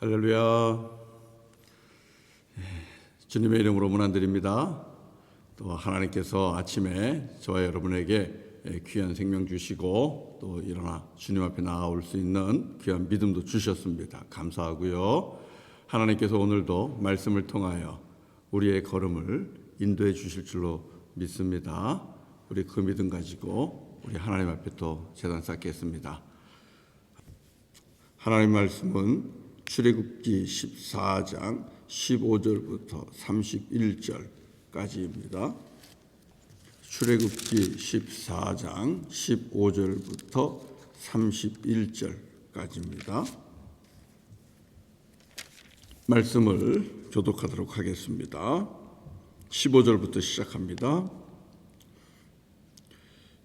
할렐루야. 주님의 이름으로 문안드립니다. 또 하나님께서 아침에 저와 여러분에게 귀한 생명 주시고 또 일어나 주님 앞에 나아올 수 있는 귀한 믿음도 주셨습니다. 감사하고요. 하나님께서 오늘도 말씀을 통하여 우리의 걸음을 인도해 주실 줄로 믿습니다. 우리 그 믿음 가지고 우리 하나님 앞에 또 제단 쌓겠습니다. 하나님 말씀은 출애굽기 14장 15절부터 31절까지입니다. 출애굽기 14장 15절부터 31절까지입니다. 말씀을 교독하도록 하겠습니다. 15절부터 시작합니다.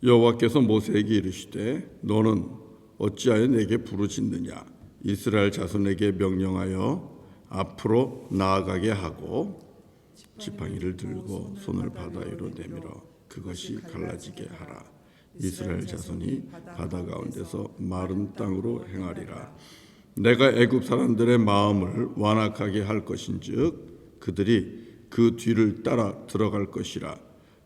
여호와께서 모세에게 이르시되 너는 어찌하여 내게 부르짖느냐. 이스라엘 자손에게 명령하여 앞으로 나아가게 하고 지팡이를 들고 손을 바다 위로 내밀어 그것이 갈라지게 하라. 이스라엘 자손이 바다 가운데서 마른 땅으로 행하리라. 내가 애굽 사람들의 마음을 완악하게 할 것인즉 그들이 그 뒤를 따라 들어갈 것이라.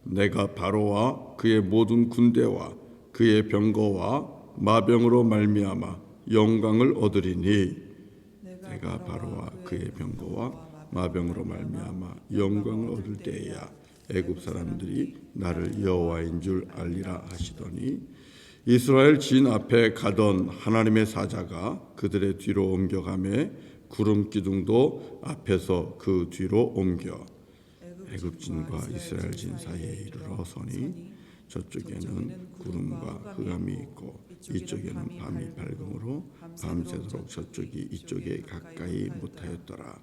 내가 바로와 그의 모든 군대와 그의 병거와 마병으로 말미암아 영광을 얻으리니 내가 바로와 그의 병거와 마병으로 말미암아 영광을 얻을 때에야 애굽 사람들이 나를 여호와인 줄 알리라 하시더니 이스라엘 진 앞에 가던 하나님의 사자가 그들의 뒤로 옮겨가매 구름 기둥도 앞에서 그 뒤로 옮겨 애굽 진과 이스라엘 진 사이에 이르러 서니 저쪽에는 구름과 흑암이 있고 이쪽에는 밤이 밝음으로 밤새도록 저쪽이 이쪽에 가까이 못하였더라.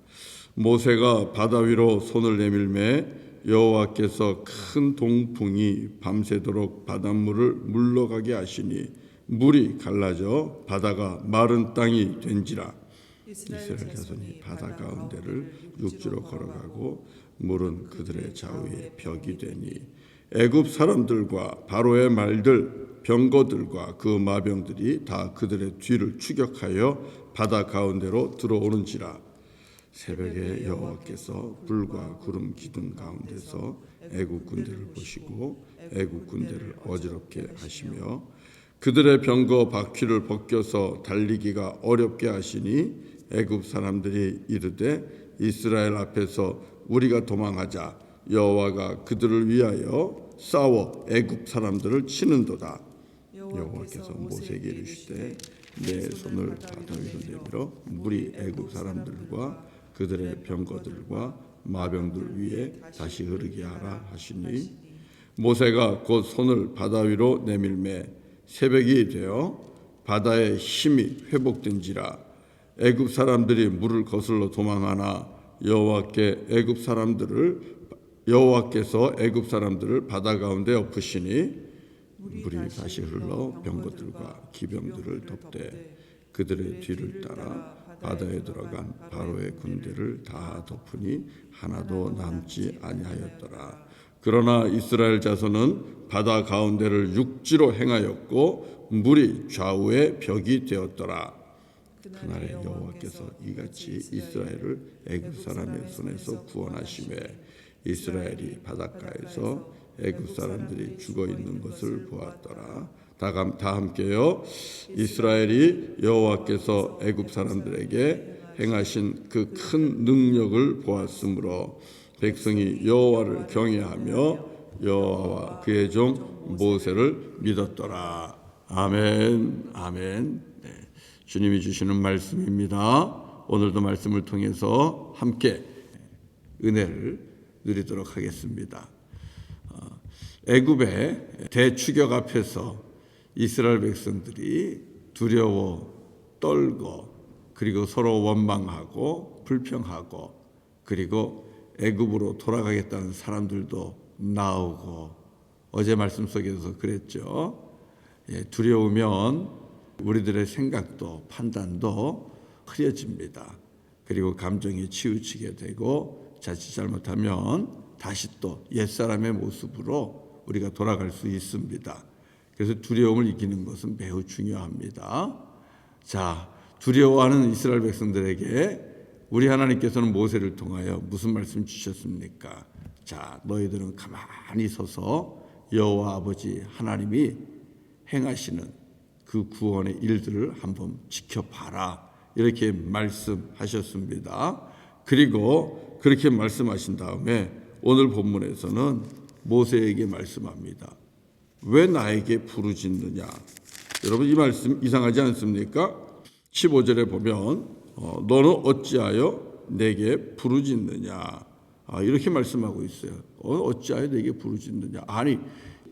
모세가 바다 위로 손을 내밀매 여호와께서 큰 동풍이 밤새도록 바닷물을 물러가게 하시니 물이 갈라져 바다가 마른 땅이 된지라. 이스라엘 자손이 바다 가운데를 육지로 걸어가고 물은 그들의 좌우에 벽이 되니 애굽 사람들과 바로의 말들 병거들과 그 마병들이 다 그들의 뒤를 추격하여 바다 가운데로 들어오는지라. 새벽에 여호와께서 불과 구름 기둥 가운데서 애굽 군대를 보시고 애굽 군대를 어지럽게 하시며 그들의 병거 바퀴를 벗겨서 달리기가 어렵게 하시니 애굽 사람들이 이르되 이스라엘 앞에서 우리가 도망하자. 여호와가 그들을 위하여 싸워 애굽 사람들을 치는도다. 여호와께서 모세에게 이르시되 내 손을 바다 위로 내밀어 물이 애굽 사람들과 그들의 병거들과 마병들 위에 다시 흐르게 하라 하시니 모세가 곧 손을 바다 위로 내밀매 새벽이 되어 바다의 힘이 회복된지라. 애굽 사람들이 물을 거슬러 도망하나 여호와께서 애굽 사람들을 바다 가운데 엎으시니 물이 다시 흘러 병거들과 기병들을 덮되 그들의 뒤를 따라 바다에 들어간 바로의 군대를 다 덮으니 하나도 남지 아니하였더라. 그러나 이스라엘 자손은 바다 가운데를 육지로 행하였고 물이 좌우에 벽이 되었더라. 그날에 여호와께서 이같이 이스라엘을 애굽 사람의 손에서 구원하시매 이스라엘이 바닷가에서 애굽 사람들이 죽어 있는 것을 보았더라. 다 함께요. 이스라엘이 여호와께서 애굽 사람들에게 행하신 그 큰 능력을 보았으므로 백성이 여호와를 경외하며 여호와와 그의 종 모세를 믿었더라. 아멘. 아멘. 네. 주님이 주시는 말씀입니다. 오늘도 말씀을 통해서 함께 은혜를 누리도록 하겠습니다. 애굽의 대추격 앞에서 이스라엘 백성들이 두려워 떨고 그리고 서로 원망하고 불평하고 그리고 애굽으로 돌아가겠다는 사람들도 나오고 어제 말씀 속에서 그랬죠. 두려우면 우리들의 생각도 판단도 흐려집니다. 그리고 감정이 치우치게 되고 자칫 잘못하면 다시 또 옛사람의 모습으로 우리가 돌아갈 수 있습니다. 그래서 두려움을 이기는 것은 매우 중요합니다. 자, 두려워하는 이스라엘 백성들에게 우리 하나님께서는 모세를 통하여 무슨 말씀 주셨습니까? 자, 너희들은 가만히 서서 여호와 아버지 하나님이 행하시는 그 구원의 일들을 한번 지켜봐라, 이렇게 말씀하셨습니다. 그리고 그렇게 말씀하신 다음에 오늘 본문에서는 모세에게 말씀합니다. 왜 나에게 부르짖느냐? 여러분, 이 말씀 이상하지 않습니까? 15절에 보면 너는 어찌하여 내게 부르짖느냐, 이렇게 말씀하고 있어요. 어찌하여 내게 부르짖느냐? 아니,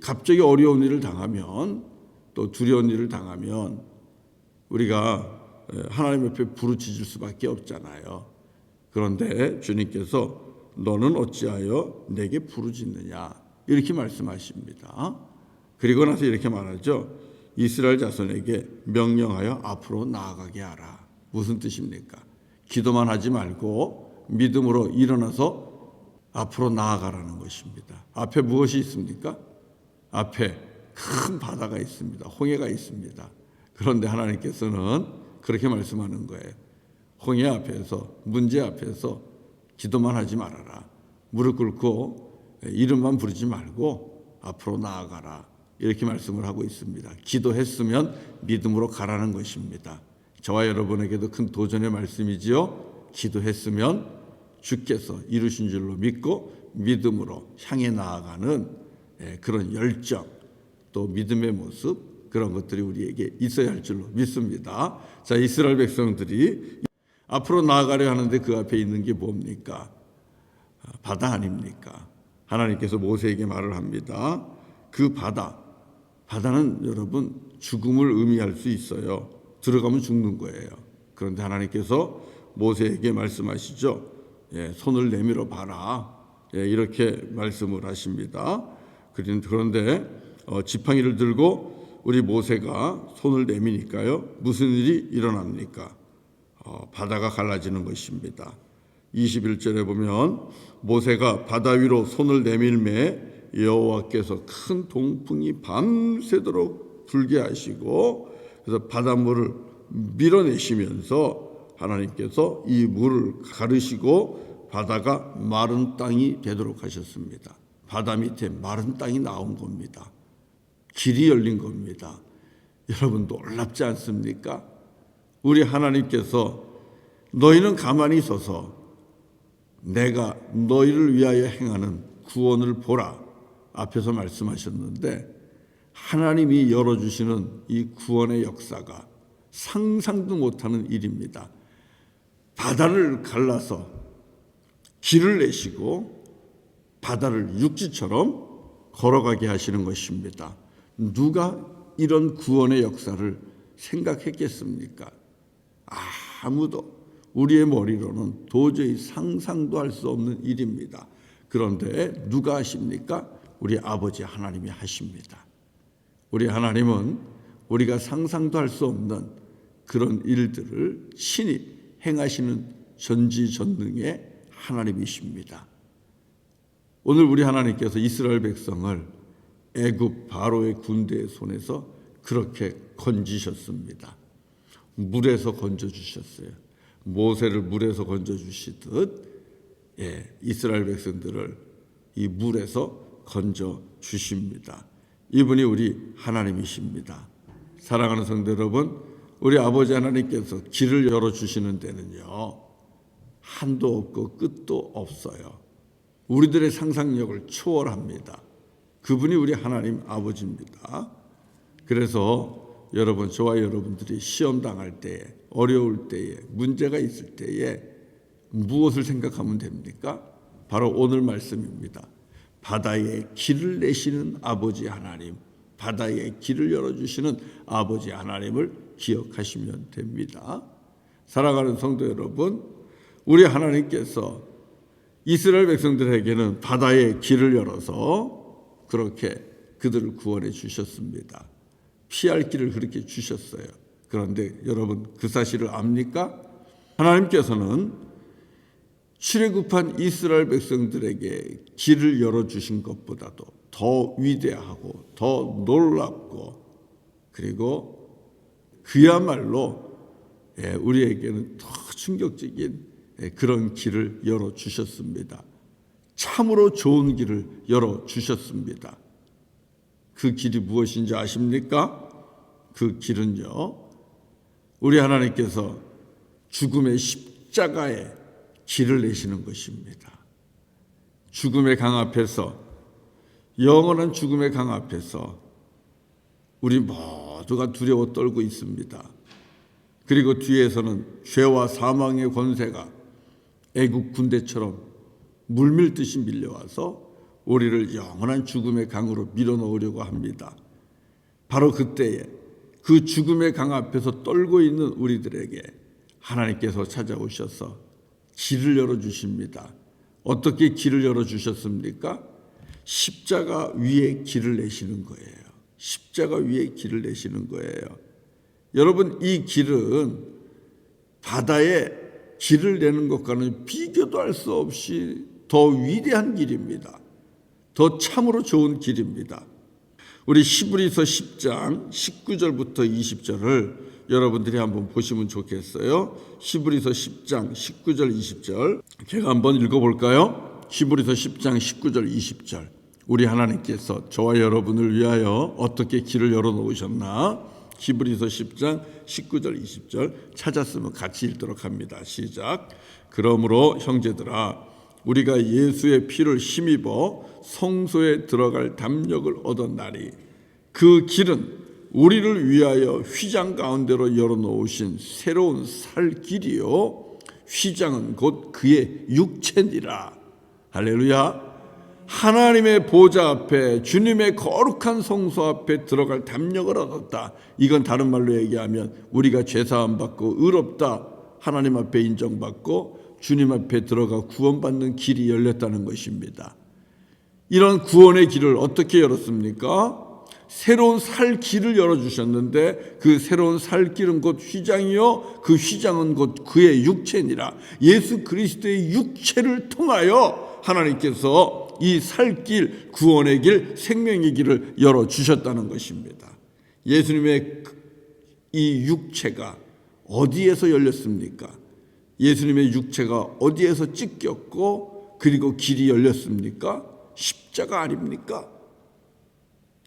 갑자기 어려운 일을 당하면, 또 두려운 일을 당하면 우리가 하나님 옆에 부르짖을 수밖에 없잖아요. 그런데 주님께서 너는 어찌하여 내게 부르짖느냐, 이렇게 말씀하십니다. 그리고 나서 이렇게 말하죠. 이스라엘 자손에게 명령하여 앞으로 나아가게 하라. 무슨 뜻입니까? 기도만 하지 말고 믿음으로 일어나서 앞으로 나아가라는 것입니다. 앞에 무엇이 있습니까? 앞에 큰 바다가 있습니다. 홍해가 있습니다. 그런데 하나님께서는 그렇게 말씀하는 거예요. 홍해 앞에서, 문제 앞에서 기도만 하지 말아라. 무릎 꿇고 이름만 부르지 말고 앞으로 나아가라, 이렇게 말씀을 하고 있습니다. 기도했으면 믿음으로 가라는 것입니다. 저와 여러분에게도 큰 도전의 말씀이지요. 기도했으면 주께서 이루신 줄로 믿고 믿음으로 향해 나아가는 그런 열정, 또 믿음의 모습, 그런 것들이 우리에게 있어야 할 줄로 믿습니다. 자, 이스라엘 백성들이 앞으로 나아가려 하는데 그 앞에 있는 게 뭡니까? 바다 아닙니까? 하나님께서 모세에게 말을 합니다. 그 바다는 여러분 죽음을 의미할 수 있어요. 들어가면 죽는 거예요. 그런데 하나님께서 모세에게 말씀하시죠. 손을 내밀어 봐라, 이렇게 말씀을 하십니다. 그런데 지팡이를 들고 우리 모세가 손을 내미니까요, 무슨 일이 일어납니까? 바다가 갈라지는 것입니다. 21절에 보면 모세가 바다 위로 손을 내밀매 여호와께서 큰 동풍이 밤새도록 불게 하시고, 그래서 바닷물을 밀어내시면서 하나님께서 이 물을 가르시고 바다가 마른 땅이 되도록 하셨습니다. 바다 밑에 마른 땅이 나온 겁니다. 길이 열린 겁니다. 여러분, 놀랍지 않습니까? 우리 하나님께서 너희는 가만히 서서 내가 너희를 위하여 행하는 구원을 보라, 앞에서 말씀하셨는데, 하나님이 열어주시는 이 구원의 역사가 상상도 못하는 일입니다. 바다를 갈라서 길을 내시고 바다를 육지처럼 걸어가게 하시는 것입니다. 누가 이런 구원의 역사를 생각했겠습니까? 아무도. 우리의 머리로는 도저히 상상도 할 수 없는 일입니다. 그런데 누가 하십니까? 우리 아버지 하나님이 하십니다. 우리 하나님은 우리가 상상도 할 수 없는 그런 일들을 친히 행하시는 전지전능의 하나님이십니다. 오늘 우리 하나님께서 이스라엘 백성을 애굽 바로의 군대의 손에서 그렇게 건지셨습니다. 물에서 건져주셨어요. 모세를 물에서 건져주시듯 이스라엘 백성들을 이 물에서 건져주십니다. 이분이 우리 하나님이십니다. 사랑하는 성도 여러분, 우리 아버지 하나님께서 길을 열어주시는 데는요, 한도 없고 끝도 없어요. 우리들의 상상력을 초월합니다. 그분이 우리 하나님 아버지입니다. 그래서 여러분, 저와 여러분들이 시험 당할 때에, 어려울 때에, 문제가 있을 때에 무엇을 생각하면 됩니까? 바로 오늘 말씀입니다. 바다에 길을 내시는 아버지 하나님, 바다에 길을 열어주시는 아버지 하나님을 기억하시면 됩니다. 사랑하는 성도 여러분, 우리 하나님께서 이스라엘 백성들에게는 바다에 길을 열어서 그렇게 그들을 구원해 주셨습니다. 피할 길을 그렇게 주셨어요. 그런데 여러분, 그 사실을 압니까? 하나님께서는 출애굽한 이스라엘 백성들에게 길을 열어주신 것보다도 더 위대하고 더 놀랍고, 그리고 그야말로 우리에게는 더 충격적인 그런 길을 열어주셨습니다. 참으로 좋은 길을 열어주셨습니다. 그 길이 무엇인지 아십니까? 그 길은요, 우리 하나님께서 죽음의 십자가에 길을 내시는 것입니다. 죽음의 강 앞에서, 영원한 죽음의 강 앞에서 우리 모두가 두려워 떨고 있습니다. 그리고 뒤에서는 죄와 사망의 권세가 애국 군대처럼 물밀듯이 밀려와서 우리를 영원한 죽음의 강으로 밀어넣으려고 합니다. 바로 그때에 그 죽음의 강 앞에서 떨고 있는 우리들에게 하나님께서 찾아오셔서 길을 열어주십니다. 어떻게 길을 열어주셨습니까? 십자가 위에 길을 내시는 거예요. 십자가 위에 길을 내시는 거예요. 여러분, 이 길은 바다에 길을 내는 것과는 비교도 할 수 없이 더 위대한 길입니다. 더 참으로 좋은 길입니다. 우리 히브리서 10장 19절부터 20절을 여러분들이 한번 보시면 좋겠어요. 히브리서 10장 19절 20절 제가 한번 읽어볼까요? 히브리서 10장 19절 20절 우리 하나님께서 저와 여러분을 위하여 어떻게 길을 열어놓으셨나? 히브리서 10장 19절 20절 찾았으면 같이 읽도록 합니다. 시작. 그러므로 형제들아 우리가 예수의 피를 힘입어 성소에 들어갈 담력을 얻었나니 그 길은 우리를 위하여 휘장 가운데로 열어놓으신 새로운 살 길이요 휘장은 곧 그의 육체니라. 할렐루야. 하나님의 보좌 앞에 주님의 거룩한 성소 앞에 들어갈 담력을 얻었다. 이건 다른 말로 얘기하면 우리가 죄사함 받고 의롭다 하나님 앞에 인정받고 주님 앞에 들어가 구원받는 길이 열렸다는 것입니다. 이런 구원의 길을 어떻게 열었습니까? 새로운 살 길을 열어주셨는데 그 새로운 살 길은 곧 휘장이요 그 휘장은 곧 그의 육체니라. 예수 그리스도의 육체를 통하여 하나님께서 이 살 길, 구원의 길, 생명의 길을 열어주셨다는 것입니다. 예수님의 이 육체가 어디에서 열렸습니까? 예수님의 육체가 어디에서 찢겼고 그리고 길이 열렸습니까? 십자가 아닙니까?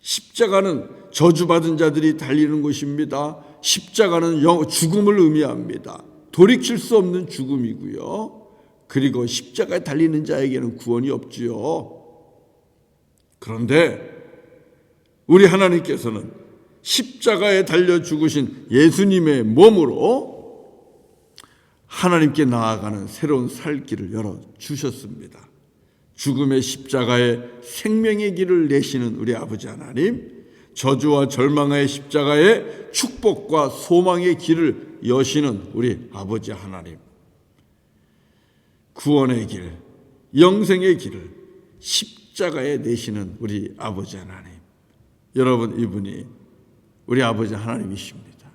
십자가는 저주받은 자들이 달리는 곳입니다. 십자가는 죽음을 의미합니다. 돌이킬 수 없는 죽음이고요. 그리고 십자가에 달리는 자에게는 구원이 없지요. 그런데 우리 하나님께서는 십자가에 달려 죽으신 예수님의 몸으로 하나님께 나아가는 새로운 살 길을 열어주셨습니다. 죽음의 십자가에 생명의 길을 내시는 우리 아버지 하나님, 저주와 절망의 십자가에 축복과 소망의 길을 여시는 우리 아버지 하나님, 구원의 길, 영생의 길을 십자가에 내시는 우리 아버지 하나님, 여러분 이분이 우리 아버지 하나님이십니다.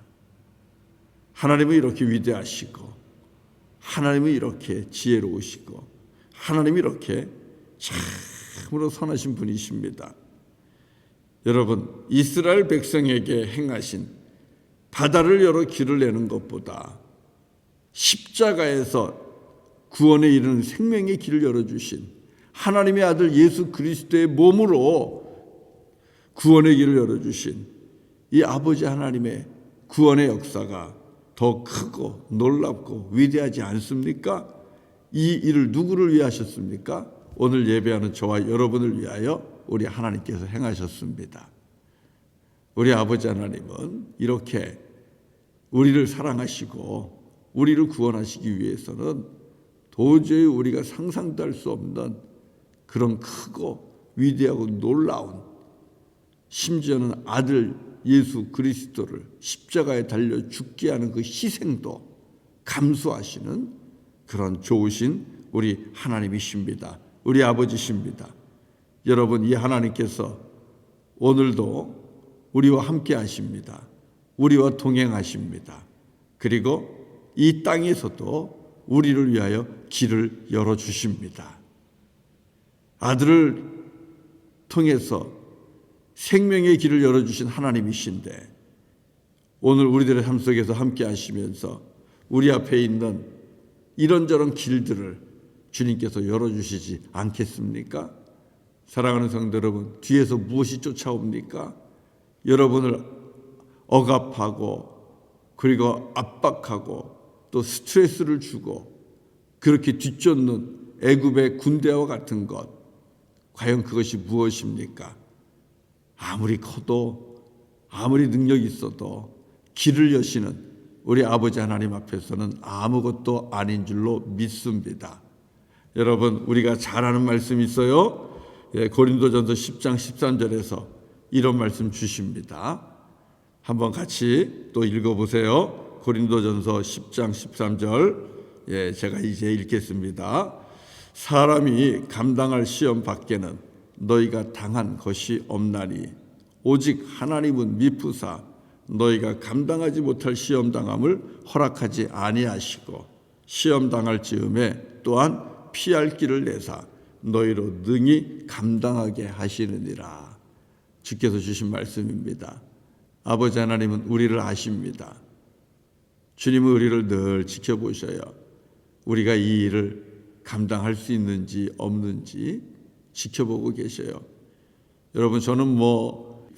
하나님은 이렇게 위대하시고 하나님은 이렇게 지혜로우시고 하나님이 이렇게 참으로 선하신 분이십니다. 여러분, 이스라엘 백성에게 행하신 바다를 열어 길을 내는 것보다 십자가에서 구원에 이르는 생명의 길을 열어주신 하나님의 아들 예수 그리스도의 몸으로 구원의 길을 열어주신 이 아버지 하나님의 구원의 역사가 더 크고 놀랍고 위대하지 않습니까? 이 일을 누구를 위해 하셨습니까? 오늘 예배하는 저와 여러분을 위하여 우리 하나님께서 행하셨습니다. 우리 아버지 하나님은 이렇게 우리를 사랑하시고 우리를 구원하시기 위해서는 도저히 우리가 상상도 할 수 없는 그런 크고 위대하고 놀라운, 심지어는 아들 예수 그리스도를 십자가에 달려 죽게 하는 그 희생도 감수하시는 그런 좋으신 우리 하나님이십니다. 우리 아버지십니다. 여러분, 이 하나님께서 오늘도 우리와 함께 하십니다. 우리와 동행하십니다. 그리고 이 땅에서도 우리를 위하여 길을 열어주십니다. 아들을 통해서 생명의 길을 열어주신 하나님이신데 오늘 우리들의 삶 속에서 함께 하시면서 우리 앞에 있는 이런저런 길들을 주님께서 열어주시지 않겠습니까? 사랑하는 성도 여러분, 뒤에서 무엇이 쫓아옵니까? 여러분을 억압하고 그리고 압박하고 또 스트레스를 주고 그렇게 뒤쫓는 애굽의 군대와 같은 것, 과연 그것이 무엇입니까? 아무리 커도 아무리 능력이 있어도 길을 여시는 우리 아버지 하나님 앞에서는 아무것도 아닌 줄로 믿습니다. 여러분, 우리가 잘 아는 말씀이 있어요. 고린도전서 10장 13절에서 이런 말씀 주십니다. 한번 같이 또 읽어보세요. 고린도전서 10장 13절, 제가 이제 읽겠습니다. 사람이 감당할 시험 밖에는 너희가 당한 것이 없나니 오직 하나님은 미쁘사 너희가 감당하지 못할 시험 당함을 허락하지 아니하시고 시험 당할 즈음에 또한 피할 길을 내사 너희로 능히 감당하게 하시느니라. 주께서 주신 말씀입니다. 아버지 하나님은 우리를 아십니다. 주님은 우리를 늘 지켜보셔요. 우리가 이 일을 감당할 수 있는지 없는지 지켜보고 계셔요. 여러분, 저는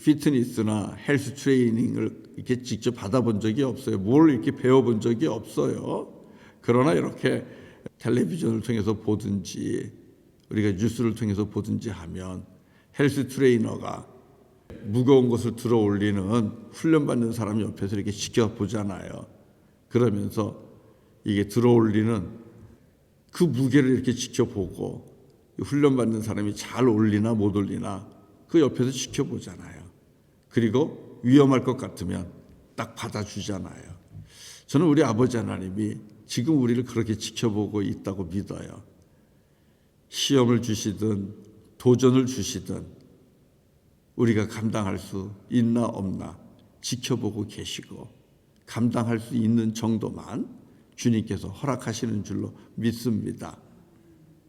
피트니스나 헬스 트레이닝을 이렇게 직접 받아본 적이 없어요. 뭘 이렇게 배워본 적이 없어요. 그러나 이렇게 텔레비전을 통해서 보든지 우리가 뉴스를 통해서 보든지 하면 헬스 트레이너가 무거운 것을 들어 올리는 훈련받는 사람 옆에서 이렇게 지켜보잖아요. 그러면서 이게 들어 올리는 그 무게를 이렇게 지켜보고 훈련받는 사람이 잘 올리나 못 올리나 그 옆에서 지켜보잖아요. 그리고 위험할 것 같으면 딱 받아주잖아요. 저는 우리 아버지 하나님이 지금 우리를 그렇게 지켜보고 있다고 믿어요. 시험을 주시든 도전을 주시든 우리가 감당할 수 있나 없나 지켜보고 계시고 감당할 수 있는 정도만 주님께서 허락하시는 줄로 믿습니다.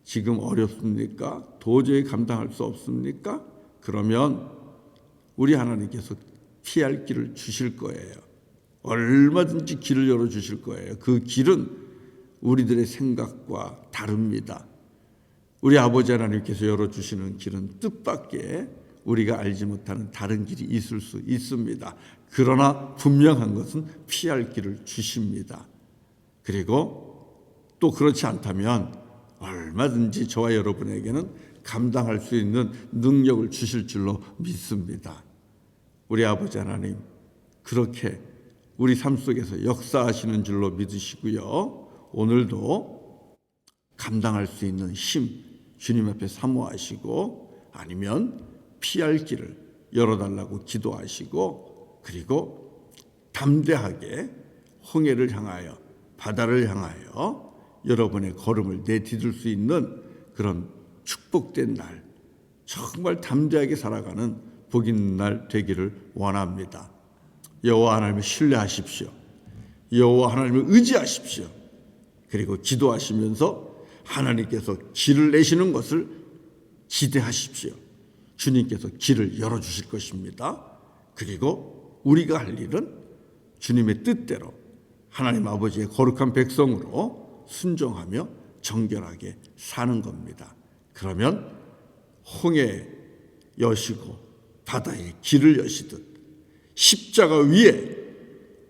지금 어렵습니까? 도저히 감당할 수 없습니까? 그러면 우리 하나님께서 피할 길을 주실 거예요. 얼마든지 길을 열어주실 거예요. 그 길은 우리들의 생각과 다릅니다. 우리 아버지 하나님께서 열어주시는 길은 뜻밖의 우리가 알지 못하는 다른 길이 있을 수 있습니다. 그러나 분명한 것은 피할 길을 주십니다. 그리고 또 그렇지 않다면 얼마든지 저와 여러분에게는 감당할 수 있는 능력을 주실 줄로 믿습니다. 우리 아버지 하나님 그렇게 우리 삶 속에서 역사하시는 줄로 믿으시고요. 오늘도 감당할 수 있는 힘 주님 앞에 사모하시고 아니면 피할 길을 열어달라고 기도하시고 그리고 담대하게 홍해를 향하여 바다를 향하여 여러분의 걸음을 내디딜 수 있는 그런 축복된 날, 정말 담대하게 살아가는 복 있는 날 되기를 원합니다. 여호와 하나님을 신뢰하십시오. 여호와 하나님을 의지하십시오. 그리고 기도하시면서 하나님께서 길을 내시는 것을 기대하십시오. 주님께서 길을 열어주실 것입니다. 그리고 우리가 할 일은 주님의 뜻대로 하나님 아버지의 거룩한 백성으로 순종하며 정결하게 사는 겁니다. 그러면 홍해 여시고 바다에 길을 여시듯 십자가 위에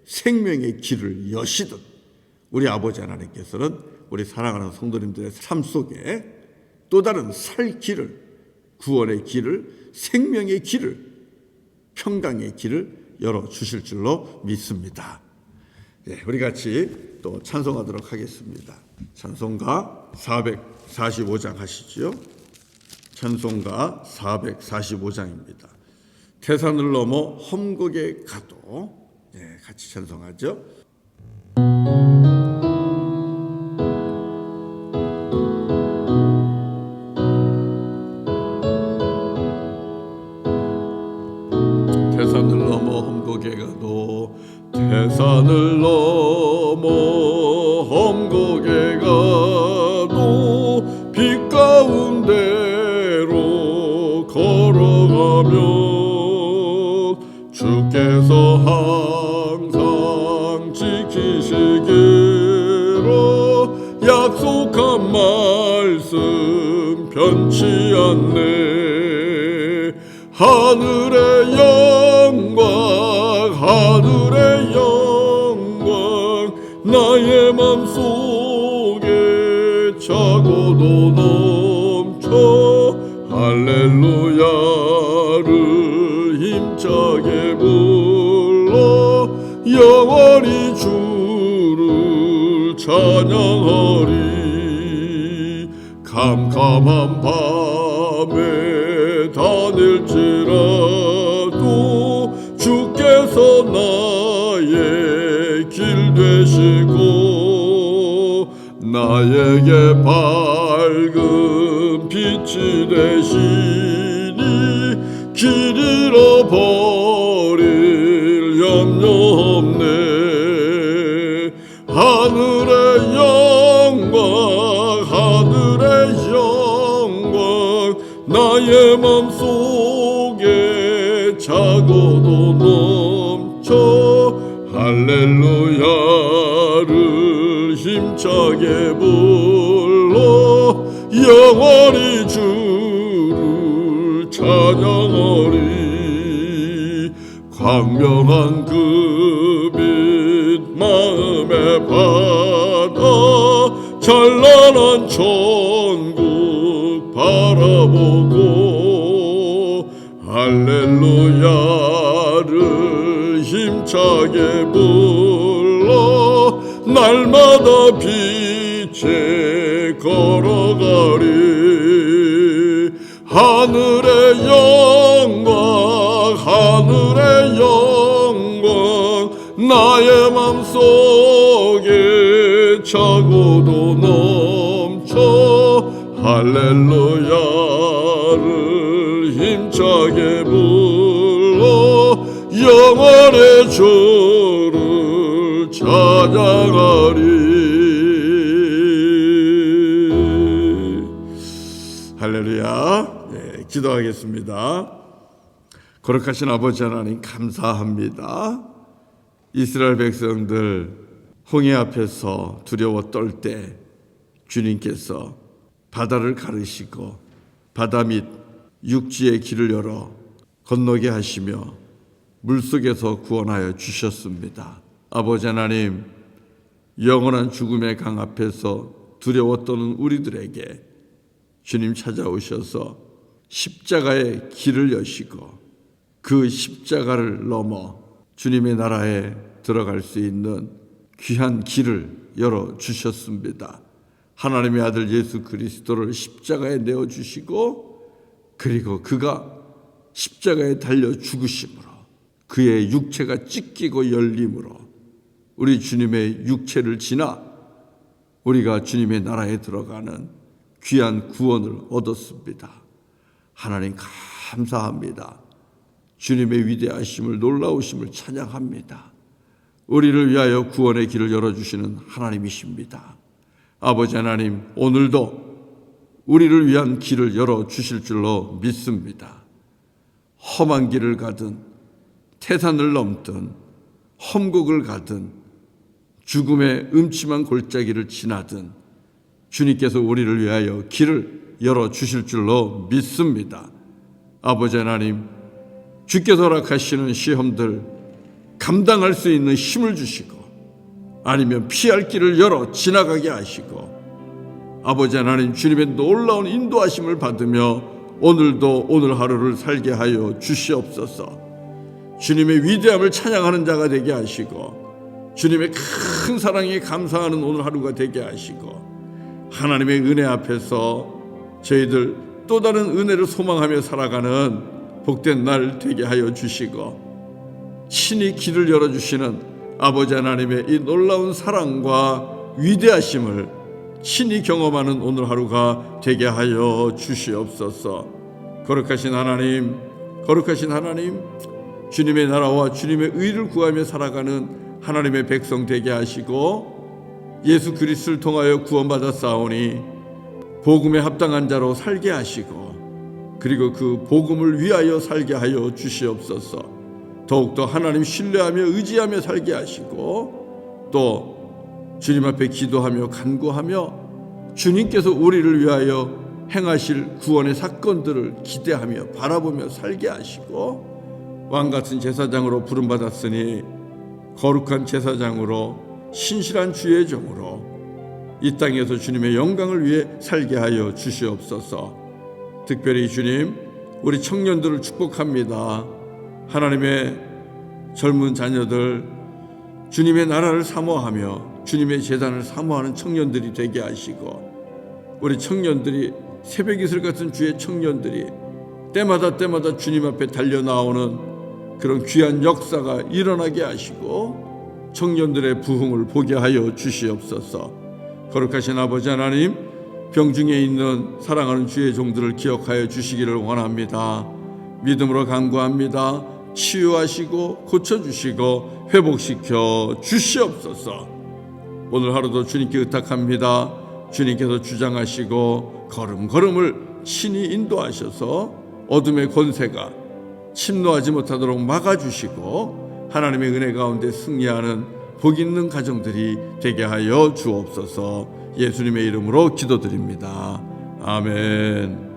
생명의 길을 여시듯 우리 아버지 하나님께서는 우리 사랑하는 성도님들의 삶 속에 또 다른 살 길을, 구원의 길을, 생명의 길을, 평강의 길을 열어주실 줄로 믿습니다. 우리 같이 또 찬송하도록 하겠습니다. 찬송가 445장 하시죠. 찬송가 445장입니다. 태산을 넘어 험곡에 가도 같이 찬송하죠. 태산을 넘어 험곡에 가도 태산을 넘어 험곡에 가도 빛 가운데로 걸어가면 주께서 항상 지키시길 약속한 말씀 변치 않네. 하늘의 영광 하늘의 영광 나의 맘속에 차고도 넘쳐 할렐루야를 힘차게 불러 영원히 주를 찬양하리. 캄캄한 밤에 다닐지라도 주께서 나의 길 되시고 나에게 밝은 빛이 되시니 길 잃어버릴 염려 없네. 하늘의 영광 하늘의 영광 나의 맘속에 차고도 넘쳐 할렐루야를 힘차게 불러 영원히 주를 찬양하리. 광명한 그 빛 마음에 받아 찬란한 천국 바라보고 할렐루야를 힘차게 불러 날마다 빛에 걸어가리. 하늘의 영광 하늘의 영광 나의 맘속에 차고도 넘쳐 할렐루야를 힘차게 불러 영원의 주를 찬양하리. 할렐루야. 네, 기도하겠습니다. 거룩하신 아버지 하나님 감사합니다. 이스라엘 백성들 홍해 앞에서 두려워 떨 때 주님께서 바다를 가르시고 바다 및 육지의 길을 열어 건너게 하시며 물속에서 구원하여 주셨습니다. 아버지 하나님, 영원한 죽음의 강 앞에서 두려워 떠는 우리들에게 주님 찾아오셔서 십자가의 길을 여시고 그 십자가를 넘어 주님의 나라에 들어갈 수 있는 귀한 길을 열어주셨습니다. 하나님의 아들 예수 그리스도를 십자가에 내어주시고 그리고 그가 십자가에 달려 죽으심으로 그의 육체가 찢기고 열림으로 우리 주님의 육체를 지나 우리가 주님의 나라에 들어가는 귀한 구원을 얻었습니다. 하나님 감사합니다. 주님의 위대하심을 놀라우심을 찬양합니다. 우리를 위하여 구원의 길을 열어주시는 하나님이십니다. 아버지 하나님, 오늘도 우리를 위한 길을 열어주실 줄로 믿습니다. 험한 길을 가든 태산을 넘든 험곡을 가든 죽음의 음침한 골짜기를 지나든 주님께서 우리를 위하여 길을 열어주실 줄로 믿습니다. 아버지 하나님, 주께서 허락하시는 시험들 감당할 수 있는 힘을 주시고 아니면 피할 길을 열어 지나가게 하시고 아버지 하나님, 주님의 놀라운 인도하심을 받으며 오늘도 오늘 하루를 살게 하여 주시옵소서. 주님의 위대함을 찬양하는 자가 되게 하시고 주님의 큰 사랑에 감사하는 오늘 하루가 되게 하시고 하나님의 은혜 앞에서 저희들 또 다른 은혜를 소망하며 살아가는 복된 날 되게 하여 주시고 친히 길을 열어주시는 아버지 하나님의 이 놀라운 사랑과 위대하심을 친히 경험하는 오늘 하루가 되게 하여 주시옵소서. 거룩하신 하나님, 거룩하신 하나님, 주님의 나라와 주님의 의를 구하며 살아가는 하나님의 백성 되게 하시고 예수 그리스도를 통하여 구원받아 싸우니 복음에 합당한 자로 살게 하시고 그리고 그 복음을 위하여 살게 하여 주시옵소서. 더욱더 하나님 신뢰하며 의지하며 살게 하시고 또 주님 앞에 기도하며 간구하며 주님께서 우리를 위하여 행하실 구원의 사건들을 기대하며 바라보며 살게 하시고 왕같은 제사장으로 부름받았으니 거룩한 제사장으로 신실한 주의 종으로 이 땅에서 주님의 영광을 위해 살게 하여 주시옵소서. 특별히 주님, 우리 청년들을 축복합니다. 하나님의 젊은 자녀들, 주님의 나라를 사모하며 주님의 제단을 사모하는 청년들이 되게 하시고, 우리 청년들이 새벽 이슬 같은 주의 청년들이 때마다 주님 앞에 달려나오는 그런 귀한 역사가 일어나게 하시고 청년들의 부흥을 보게 하여 주시옵소서. 거룩하신 아버지 하나님, 병중에 있는 사랑하는 주의 종들을 기억하여 주시기를 원합니다. 믿음으로 간구합니다. 치유하시고 고쳐주시고 회복시켜 주시옵소서. 오늘 하루도 주님께 의탁합니다. 주님께서 주장하시고 걸음걸음을 친히 인도하셔서 어둠의 권세가 침노하지 못하도록 막아주시고 하나님의 은혜 가운데 승리하는 복 있는 가정들이 되게 하여 주옵소서. 예수님의 이름으로 기도드립니다. 아멘.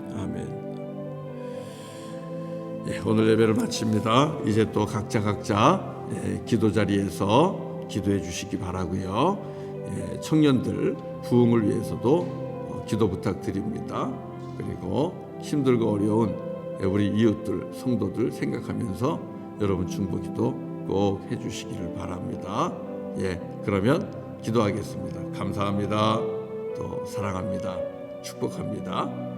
오늘 예배를 마칩니다. 이제 또 각자 기도 자리에서 기도해 주시기 바라고요. 청년들 부흥을 위해서도 기도 부탁드립니다. 그리고 힘들고 어려운 우리 이웃들, 성도들 생각하면서 여러분 중보기도 꼭 해주시기를 바랍니다. 그러면 기도하겠습니다. 감사합니다. 또 사랑합니다. 축복합니다.